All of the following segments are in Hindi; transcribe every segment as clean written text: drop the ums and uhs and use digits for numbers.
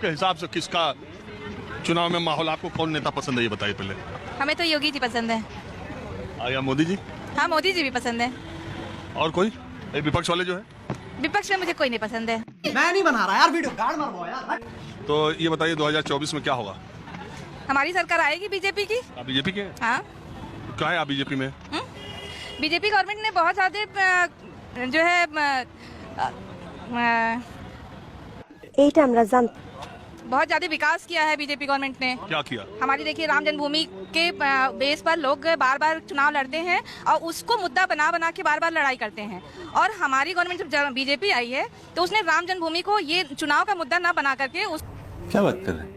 आपके हिसाब से किसका चुनाव में माहौल, आपको कौन नेता पसंद है ये बताइए पहले। हमें तो योगी जी पसंद है। या मोदी जी? हाँ, मोदी जी भी पसंद है। और कोई विपक्ष वाले जो है? विपक्ष में मुझे कोई नहीं पसंद है। मैं नहीं बना रहा यार वीडियो, गाड़ मार दो यार। तो ये बताइए 2024 में क्या होगा? हमारी सरकार आएगी बीजेपी की। आप बीजेपी के? हाँ। क्या है आप बीजेपी में? बीजेपी गवर्नमेंट ने बहुत ज्यादा जो है बहुत ज्यादा विकास किया है बीजेपी गवर्नमेंट ने। क्या किया? हमारी देखिए राम जन्मभूमि के बेस पर लोग बार बार चुनाव लड़ते हैं और उसको मुद्दा बना बना के बार बार लड़ाई करते हैं। और हमारी गवर्नमेंट जब बीजेपी आई है तो उसने राम जन्मभूमि को ये चुनाव का मुद्दा ना बना करके क्या बात कर रहे हैं?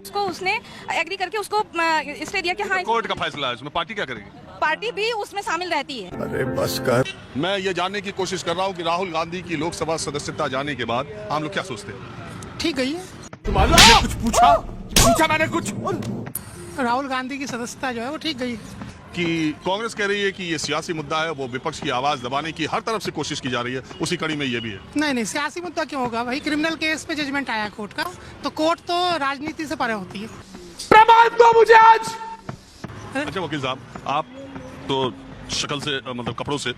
उसको उसने एग्री करके उसको इसलिए दिया कि हाँ कोर्ट का फैसला है, उसमें पार्टी क्या करेगी? पार्टी भी उसमें शामिल रहती है। अरे बस कर। मैं ये जानने की कोशिश कर रहा हूँ कि राहुल गांधी की लोकसभा सदस्यता जाने के बाद हम लोग क्या सोचते हैं? ठीक गई है। तुम्हारे कुछ पूछा मैंने कुछ। राहुल गांधी की सदस्यता जो है वो ठीक गई कि कांग्रेस कह रही है कि ये सियासी मुद्दा है, वो विपक्ष की आवाज दबाने की हर तरफ से कोशिश की जा रही है, उसी कड़ी में ये भी है। नहीं, सियासी मुद्दा क्यों होगा भाई? क्रिमिनल केस पे जजमेंट आया कोर्ट का, तो कोर्ट तो राजनीति से परे होती है। प्रमाण दो मुझे आज। अच्छा वकील साहब, आप तो शक्ल से मतलब कपड़ों से,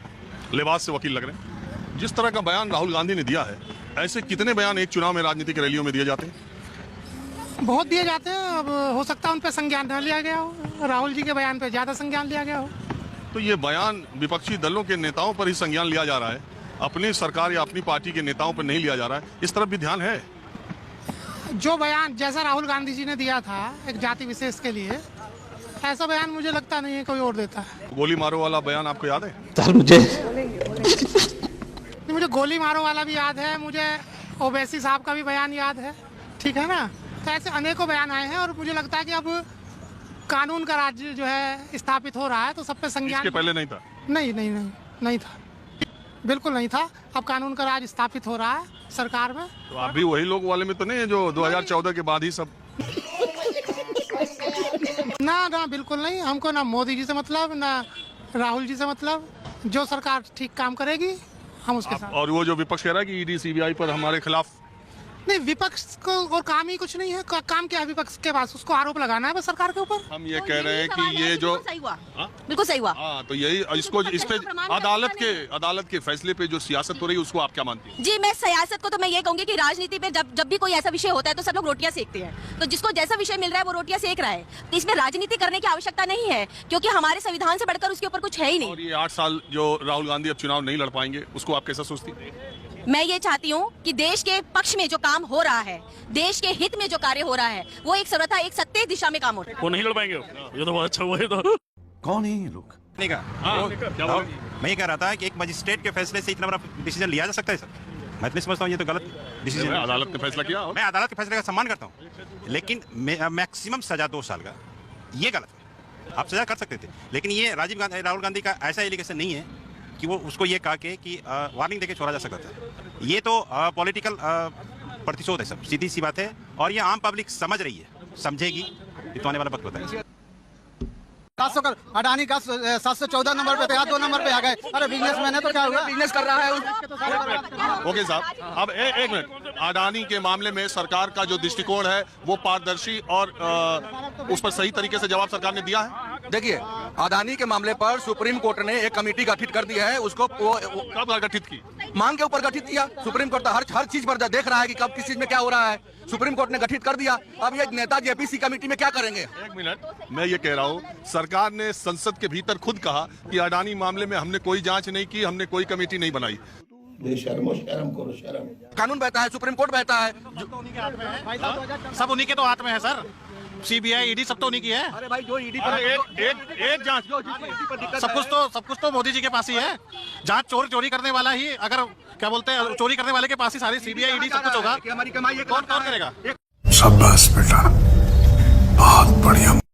लिबास से वकील लग रहे हैं। जिस तरह का बयान राहुल गांधी ने दिया है, ऐसे कितने बयान एक चुनाव में राजनीतिक रैलियों में दिए जाते हैं? बहुत दिए जाते हैं। अब हो सकता है उन पर संज्ञान न लिया गया हो, राहुल जी के बयान पे ज्यादा संज्ञान लिया गया हो। तो ये बयान विपक्षी दलों के नेताओं पर ही संज्ञान लिया जा रहा है, अपनी सरकार या अपनी पार्टी के नेताओं पर नहीं लिया जा रहा है। इस तरफ भी ध्यान है? जो बयान जैसा राहुल गांधी जी ने दिया था एक जाति विशेष के लिए, ऐसा बयान मुझे लगता नहीं है कोई और देता है। गोली मारो वाला बयान आपको याद है? सर मुझे गोली मारो वाला भी याद है, मुझे ओवैसी साहब का भी बयान याद है, ठीक है ना। तो ऐसे अनेकों बयान आए हैं और मुझे लगता है कि अब कानून का राज्य जो है स्थापित हो रहा है, तो सब पे संज्ञान। इसके पहले नहीं था? नहीं था, बिल्कुल नहीं था। अब कानून का राज स्थापित हो रहा है सरकार में। तो आप भी वही लोग वाले में तो नहीं है जो 2014 के बाद ही सब? ना, बिल्कुल नहीं। हमको ना मोदी जी से मतलब, ना राहुल जी से मतलब। जो सरकार ठीक काम करेगी हम उसके साथ। और वो जो विपक्ष कह रहा है कि ईडी सीबीआई पर हमारे खिलाफ, नहीं, विपक्ष को और काम ही कुछ नहीं है। काम क्या है विपक्ष के पास? उसको आरोप लगाना है बस सरकार के ऊपर। हम ये कह रहे हैं कि ये जो सही हुआ, बिल्कुल सही हुआ। हाँ, तो यही इसको इस पे अदालत के फैसले पे जो सियासत हो रही है उसको आप क्या मानती हैं? जी, मैं सियासत को तो मैं ये कहूंगी कि राजनीति में जब भी कोई ऐसा विषय होता है तो सब लोग रोटियां सेकते हैं। तो जिसको जैसा विषय मिल रहा है वो रोटियां सेक रहा है, तो इसमें राजनीति करने की आवश्यकता नहीं है, क्योंकि हमारे संविधान से बढ़कर उसके ऊपर कुछ है ही नहीं। और ये 8 साल जो राहुल गांधी अब चुनाव नहीं लड़ पाएंगे, उसको आप कैसा सोचती हैं? मैं ये चाहती हूँ कि देश के पक्ष में जो काम हो रहा है, देश के हित में जो कार्य हो रहा है, वो एक सर्वथा एक सत्य दिशा में काम हो रहा है। वो नहीं लड़ पाएंगे? ये तो बहुत अच्छा हुआ है। तो कौन है ये लोग? मैं ये कह रहा था कि एक मजिस्ट्रेट के फैसले से इतना बड़ा डिसीजन लिया जा सकता है सर? मैं तो समझता हूँ ये तो गलत डिसीजन है। अदालत ने फैसला किया। मैं अदालत के फैसले का सम्मान करता हूँ, लेकिन मैक्सिमम सजा 2 साल का, ये गलत है। आप सजा कर सकते थे, लेकिन ये राहुल गांधी का ऐसा एलिगेशन नहीं है कि वो उसको ये कहा कि वार्निंग देके छोड़ा जा सकता था। ये तो पॉलिटिकल प्रतिशोध है सब, सीधी सी बात है। और ये आम पब्लिक समझ रही है, समझेगी, ये तो आने वाला वक्त बताएगा। अडानी का 714 नंबर पे 2 नंबर पे आ गए। अरे बिजनेसमैन है तो क्या हुआ? बिजनेस कर रहा है। ओके साहब, अब एक मिनट, अडानी के मामले में सरकार का जो दृष्टिकोण है वो पारदर्शी और उस पर सही तरीके से जवाब सरकार ने दिया है। देखिए, अडानी के मामले पर सुप्रीम कोर्ट ने एक कमेटी गठित कर दी है। उसको कब गठित की? मांग के ऊपर गठित किया। सुप्रीम कोर्ट हर चीज पर देख रहा है कि कब किस चीज में क्या हो रहा है। सुप्रीम कोर्ट ने गठित कर दिया। अब ये नेता जेपीसी कमेटी में क्या करेंगे? एक मिनट, मैं ये कह रहा हूँ, सरकार ने संसद के भीतर खुद कहा कि अडानी मामले में हमने कोई जांच नहीं की, हमने कोई कमेटी नहीं बनाई। शर्म करो, शर्म। कानून बहता है, सुप्रीम कोर्ट बहता है। सब उन्हीं के तो हाथ में है सर। सीबीआई, ईडी सब तो उन्हीं की है। अरे भाई, जो ईडी पर एक जांच, सब कुछ तो मोदी जी के पास ही है। जांच चोरी करने वाला ही, अगर क्या बोलते हैं, चोरी करने वाले के पास ही सारी सीबीआई, ईडी सब कुछ होगा। हमारी कमाई कौन करेगा? शाबाश बेटा, बहुत बढ़िया।